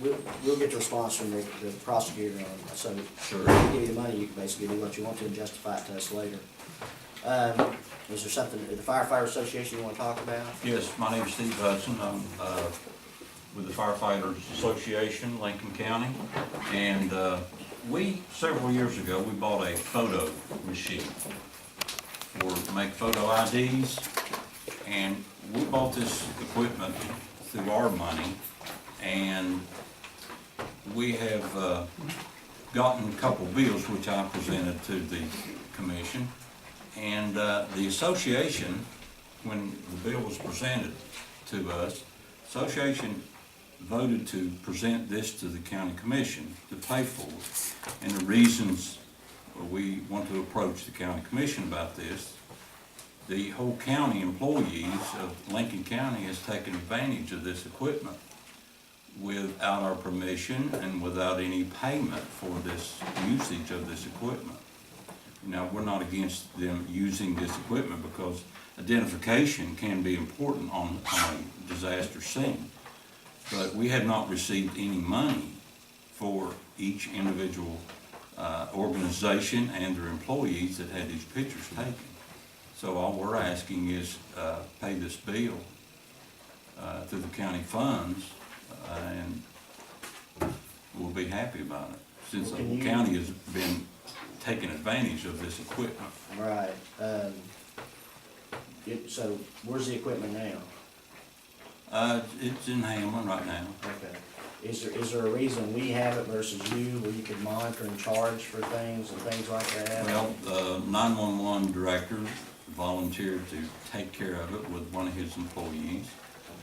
we'll get the response from the prosecutor on it, so. Sure. If we give you the money, you can basically do what you want to and justify it to us later. Is there something, the firefighter association you wanna talk about? Yes, my name is Steve Hudson. I'm with the Firefighters Association, Lincoln County. And several years ago, we bought a photo machine to make photo IDs. And we bought this equipment through our money. And we have gotten a couple bills, which I presented to the commission. And the association, when the bill was presented to us, association voted to present this to the county commission to pay for it. And the reasons we want to approach the county commission about this, the whole county employees of Lincoln County has taken advantage of this equipment without our permission and without any payment for this usage of this equipment. Now, we're not against them using this equipment because identification can be important on a disaster scene. But we have not received any money for each individual organization and their employees that had these pictures taken. So all we're asking is pay this bill through the county funds, and we'll be happy about it, since the whole county has been taking advantage of this equipment. Right, so where's the equipment now? It's in Hamlin right now. Okay. Is there a reason we have it versus you, where you could monitor and charge for things and things like that? Well, the 911 director volunteered to take care of it with one of his employees,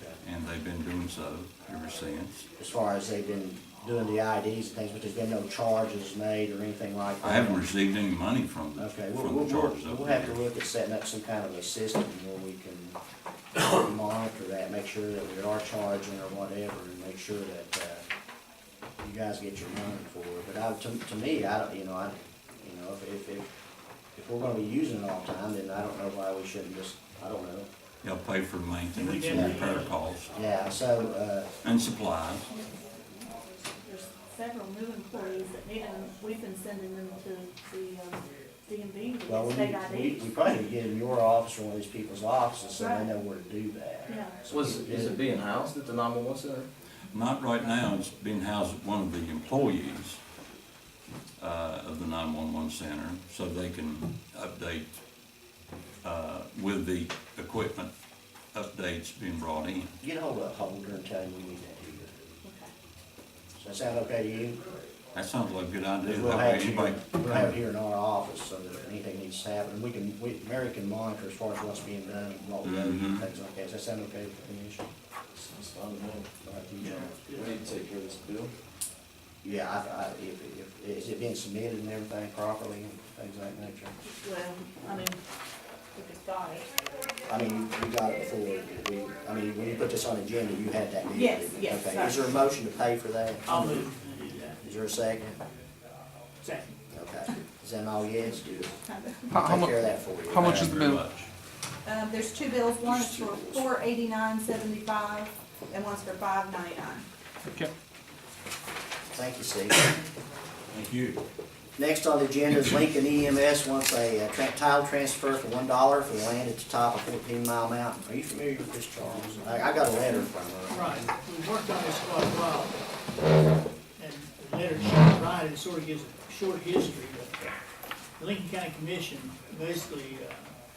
Okay. and they've been doing so ever since. As far as they've been doing the IDs and things, but there's been no charges made or anything like that? I haven't received any money from the, Okay, from the charges of we'll it. have to look at setting up some kind of a system where we can monitor that, make sure that we are charging or whatever, and make sure that, you guys get your money for it. But to me, I don't, if we're gonna be using it all the time, then I don't know why we shouldn't just, I don't know. They'll pay for maintenance and repair costs Yeah, so, and supplies. There's several new employees that need them. We've been sending them to the DMV to well, get state we IDs. probably need to get in your office or one of these people's offices so they Right. know where to do that. Yeah. Is it being housed at the 911 center? Not right now, it's being housed at one of the employees of the 911 center, so they can update with the equipment updates being brought in. Get hold of Holder and tell him we need that here. Okay. Does that sound okay to you? That sounds like a good idea. We'll That way have anybody it here in our office so that if anything needs to happen, Mary can monitor as far as what's being done, and what we gotta do, Mhm. things like that. Does that sound okay with the commission? That's fine with me. All right, you, John? We need to take care of this bill. Yeah, is it being submitted and everything properly and things like that, John? Well, I mean, if it's got it. I mean, you got it before, when you put this on the agenda, you had that deal. Yes, yes, Okay, sorry. is there a motion to pay for that? I'll move to do that. Is there a second? Second. Okay, is that all yes? Good. How Take mu- care of that for you. how much Thank is you the very bill? much. There's two bills. One is for $489.75 and one's for $599. Okay. Thank you, Steve. Thank you. Next on the agenda is Lincoln EMS wants a tile transfer for $1 for the land at the top of 14 Mile Mountain. Are you familiar with this, Charles? I got a letter from her. Right, we've worked on this quite a while. And the letter she's writing sort of gives a short history, but the Lincoln County Commission basically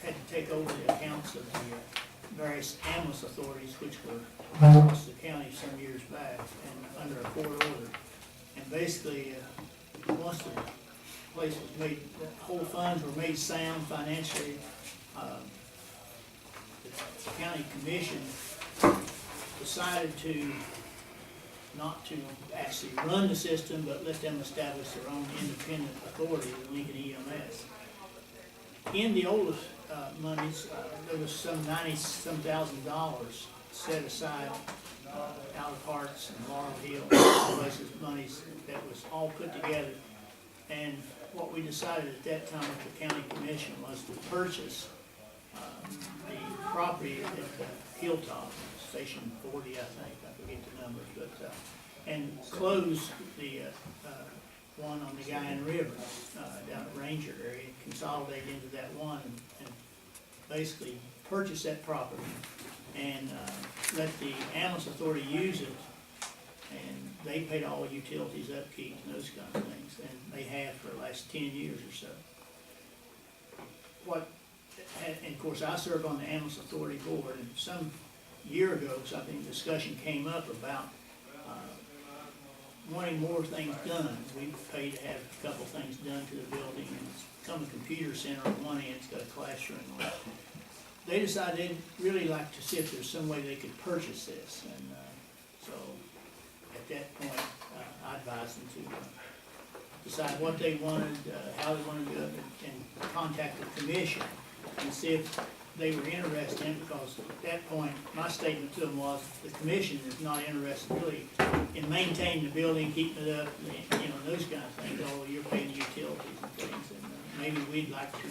had to take over the accounts of the various ambulance authorities which were across the county some years back and under a court order. And basically, once the place was made, the whole funds were made sound financially, the county commission decided not to actually run the system, but let them establish their own independent authority, the Lincoln EMS. In the oldest monies, there was some $90-some thousand set aside out of Hearts and Laurel Hill, places, monies that was all put together. And what we decided at that time with the county commission was to purchase the property at Hilltop, Station 40, I think, I forget the numbers, but and close the, one on the Guyan River, down at Ranger area, consolidate into that one and basically purchase that property and, let the ambulance authority use it. And they paid all the utilities, upkeep, and those kind of things, and they have for the last 10 years or so. And of course, I serve on the ambulance authority board, and some year ago, something, discussion came up about, wanting more things done. We paid to have a couple things done to the building, and it's become a computer center on one end, it's got a classroom on it. They decided they'd really like to see if there's some way they could purchase this, and, so, at that point, I advised them to decide what they wanted, how they wanted to do it, and contact the commission and see if they were interested in it, because at that point, my statement to them was, the commission is not interested really in maintaining the building, keeping it up, you know, those kind of things, although you're paying the utilities and things, and maybe we'd like to,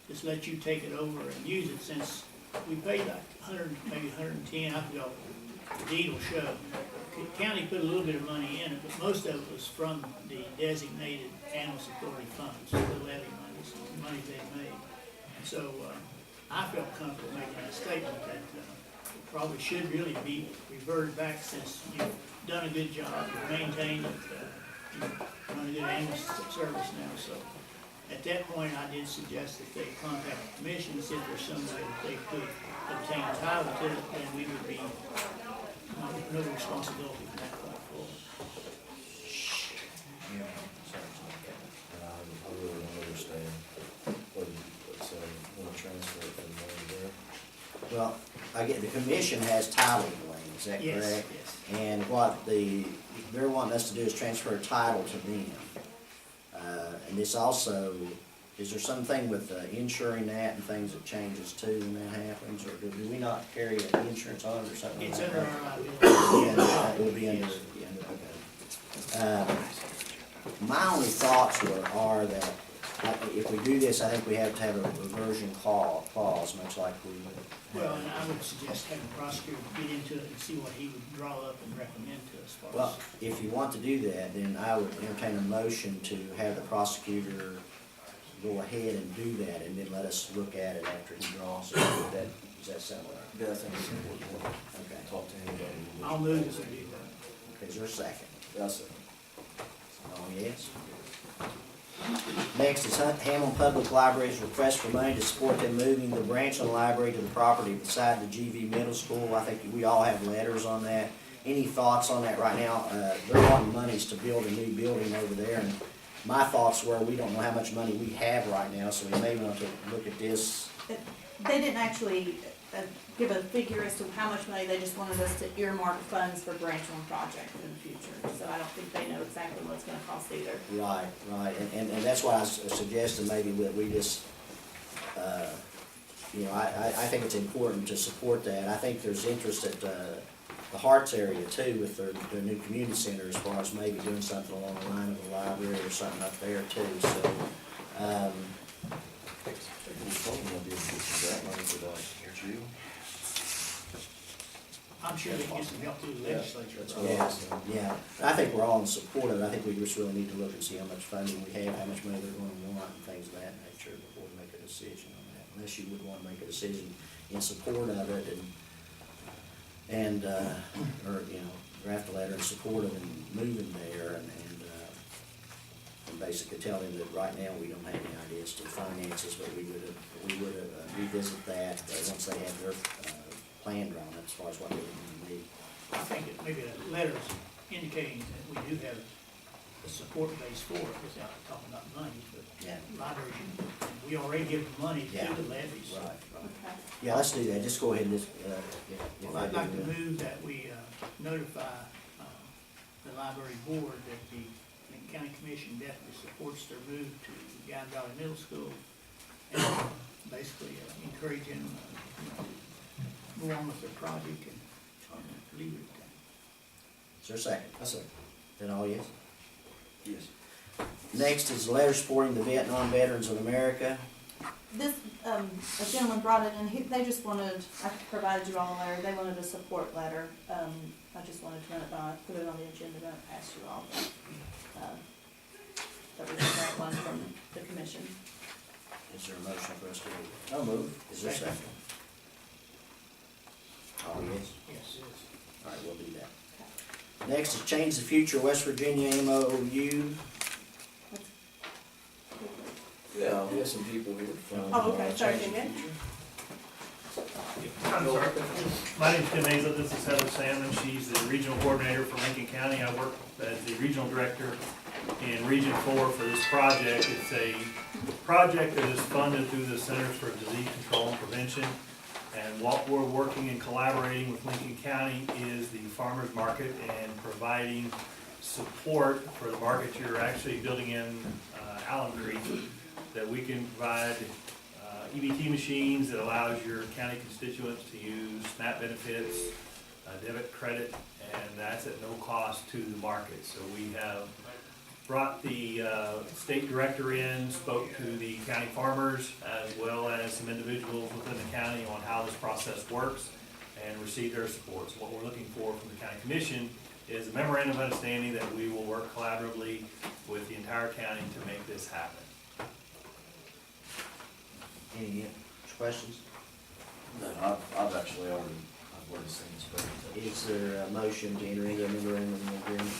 just let you take it over and use it, since we paid like 100, maybe 110, I forgot, the deed will show. The county put a little bit of money in it, but most of it was from the designated ambulance authority funds, the levy monies, the money they made. And so, I felt comfortable making that statement that, it probably should really be reverted back, since you've done a good job, you've maintained it, you've run a good ambulance service now, so. At that point, I did suggest that they contact the commission and see if there's some way that they could obtain title to it, then we would be, no responsibility from that point forward. I really don't understand what you say, want to transfer it from there to there. Well, I get, the commission has title, Dwayne, is that Yes, correct? yes. And what they're wanting us to do is transfer title to them. And this also, is there something with insuring that and things that changes too when that happens, or do we not carry an insurance on it or something? It's like under that? our liability. It will be under, okay. My only thoughts are that, if we do this, I think we have to have a reversion clause, much like we would. Well, and I would suggest having the prosecutor get into it and see what he would draw up and recommend to us. Well, if you want to do that, then I would entertain a motion to have the prosecutor go ahead and do that, and then let us look at it after he draws it. Does that sound right? Yeah, I think it's important. Okay. Talk to anybody. I'll move this and do that. Okay, is there a second? That's it. Oh, yes. Next is Hamlin Public Library's request for money to support them moving the Branchland Library to the property beside the GV Middle School. I think we all have letters on that. Any thoughts on that right now? They're wanting monies to build a new building over there, and my thoughts were, we don't know how much money we have right now, so we may want to look at this. They didn't actually give a figure as to how much money, they just wanted us to earmark funds for Branchland project in the future. So I don't think they know exactly what it's gonna cost either. Right, and that's why I suggested maybe that we just, you know, I think it's important to support that. I think there's interest at the Hearts area too, with their new community center, as far as maybe doing something along the line of the library or something up there too, so. We're probably gonna be able to get some grant money for that, aren't you? I'm sure they can get some help through the legislature. That's what I was saying. Yeah, I think we're all in support of it. I think we just really need to look and see how much funding we have, how much money they're gonna want, and things of that nature before we make a decision on that. Unless you would wanna make a decision in support of it and, or, you know, draft a letter in support of them moving there and basically tell them that right now we don't have any ideas to finances, but we would revisit that once they have their plan drawn up as far as what they would need. I think it maybe a letter indicating that we do have a support base for it, without talking about money, but Yeah. libraries, we already give them money Yeah. to the levies. Right, right. Okay. Yeah, let's do that. Just go ahead and just, Well, I'd like to move that we notify the library board that the Lincoln County Commission definitely supports their move to Guyan Valley Middle School, and basically encourage them to move on with their project and leave it at that. Is there a second? That's it. Then all yes? Yes. Next is a letter supporting the Vietnam Veterans of America. This, a gentleman brought it, and they just wanted, I provided you all a letter, they wanted a support letter. I just wanted to run it by, put it on the agenda to ask you all. That was the grant one from the commission. Is there a motion for us to do? I'll move. Is there a second? Oh, yes. Yes. All right, we'll do that. Next is Change the Future West Virginia MOU. Yeah, we have some people here from. Oh, okay. Sorry, Change the Jimmy. Future. I'm sorry. My name's Tim Hazel, this is Heather Salmon, she's the regional coordinator for Lincoln County. I work as the regional director in Region 4 for this project. It's a project that is funded through the Centers for Disease Control and Prevention. And what we're working and collaborating with Lincoln County is the farmer's market and providing support for the market you're actually building in Allen Creek, that we can provide EBT machines that allows your county constituents to use SNAP benefits, debit, credit, and that's at no cost to the market. So we have brought the state director in, spoke to the county farmers, as well as some individuals within the county on how this process works, and received their support. So what we're looking for from the county commission is a memorandum of understanding that we will work collaboratively with the entire county to make this happen. Any questions? No, I've actually already seen this presentation. Is there a motion to enter into a memorandum of agreement?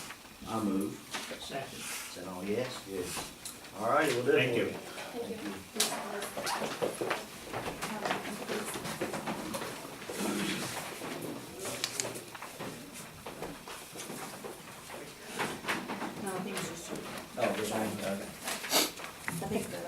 I move. Second. Is that all yes? Yes. All righty, we'll do it Thank for you. you. Thank you. No, I think it's just you. Oh, this one, okay. I think the